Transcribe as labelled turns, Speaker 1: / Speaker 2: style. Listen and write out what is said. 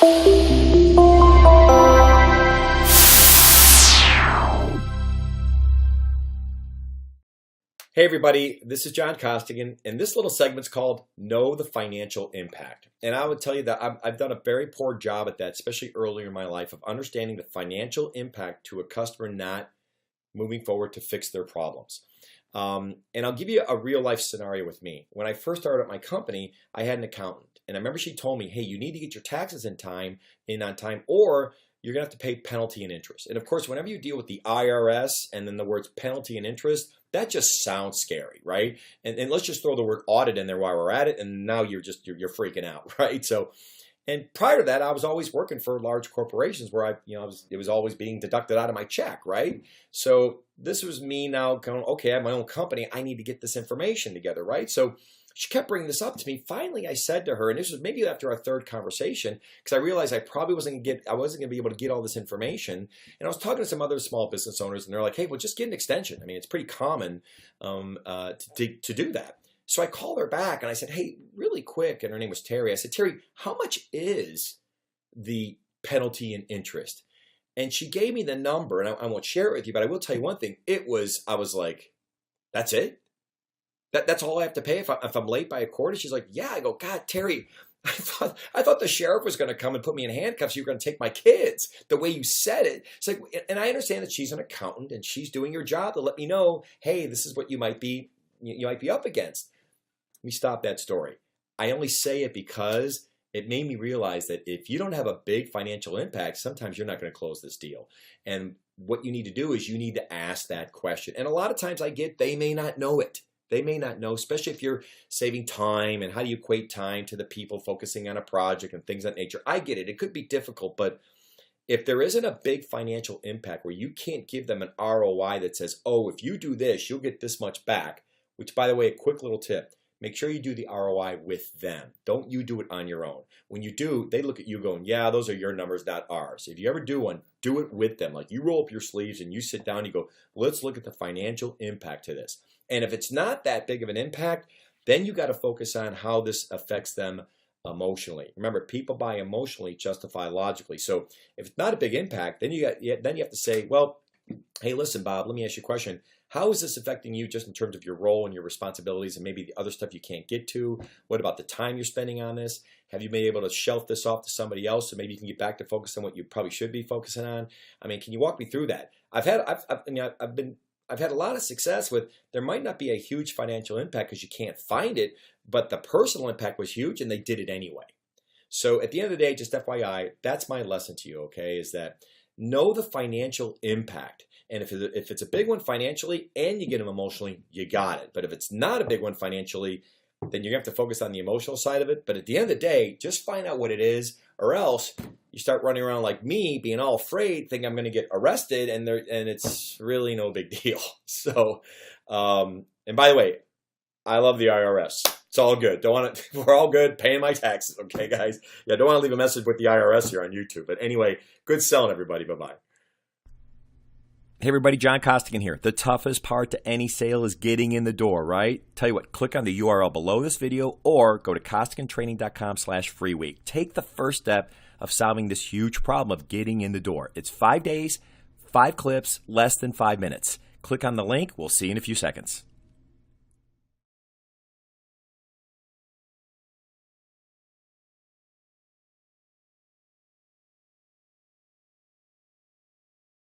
Speaker 1: Hey everybody, this is John Costigan, and this little segment's called Know the Financial Impact. And I would tell you that I've done a very poor job at that, especially earlier in my life, of understanding the financial impact to a customer not moving forward to fix their problems. And I'll give you a real life scenario with me. When I first started at my company, I had an accountant, and I remember she told me, hey, you need to get your taxes in on time, or you're gonna have to pay penalty and interest. And of course, whenever you deal with the IRS and then the words penalty and interest, that just sounds scary, right? And let's just throw the word audit in there while we're at it, and now you're freaking out, right? So, and prior to that, I was always working for large corporations where it was always being deducted out of my check, right? So this was me now going, okay, I have my own company, I need to get this information together, right? So she kept bringing this up to me. Finally, I said to her, and this was maybe after our third conversation, because I realized I probably wasn't going to be able to get all this information. And I was talking to some other small business owners, and they're like, hey, well, just get an extension. I mean, it's pretty common to do that. So I called her back, and I said, hey, really quick, and her name was Terry. I said, Terry, how much is the penalty and interest? And she gave me the number, and I won't share it with you, but I will tell you one thing. I was like, that's it? That's all I have to pay if I'm late by a quarter? She's like, yeah. I go, God, Terry, I thought the sheriff was going to come and put me in handcuffs. You were going to take my kids. The way you said it. It's like, and I understand that she's an accountant and she's doing her job to let me know, hey, this is what you might be up against. Let me stop that story. I only say it because it made me realize that if you don't have a big financial impact, sometimes you're not going to close this deal. And what you need to do is you need to ask that question. And a lot of times they may not know it. They may not know, especially if you're saving time and how do you equate time to the people focusing on a project and things of that nature. I get it. It could be difficult, but if there isn't a big financial impact where you can't give them an ROI that says, oh, if you do this, you'll get this much back, which, by the way, a quick little tip, make sure you do the ROI with them. Don't you do it on your own. When you do, they look at you going, yeah, those are your numbers, not ours. If you ever do one, do it with them. Like you roll up your sleeves and you sit down and you go, let's look at the financial impact to this. And if it's not that big of an impact, then you got to focus on how this affects them emotionally. Remember, people buy emotionally, justify logically. So if it's not a big impact, then you have to say, well, hey, listen, Bob, let me ask you a question. How is this affecting you just in terms of your role and your responsibilities and maybe the other stuff you can't get to? What about the time you're spending on this? Have you been able to shelf this off to somebody else so maybe you can get back to focus on what you probably should be focusing on? I mean, can you walk me through that? I've had a lot of success with, there might not be a huge financial impact because you can't find it, but the personal impact was huge and they did it anyway. So at the end of the day, just FYI, that's my lesson to you, okay, is that know the financial impact. And if it's a big one financially and you get them emotionally, you got it. But if it's not a big one financially, then you're going to have to focus on the emotional side of it. But at the end of the day, just find out what it is, or else you start running around like me, being all afraid, thinking I'm going to get arrested, and it's really no big deal. So, and by the way, I love the IRS. It's all good. We're all good paying my taxes, okay, guys? Yeah, don't want to leave a message with the IRS here on YouTube. But anyway, good selling, everybody. Bye-bye.
Speaker 2: Hey everybody, John Costigan here. The toughest part to any sale is getting in the door, right? Tell you what, click on the URL below this video or go to costigantraining.com/free week. Take the first step of solving this huge problem of getting in the door. It's 5 days, 5 clips, less than 5 minutes. Click on the link. We'll see you in a few seconds.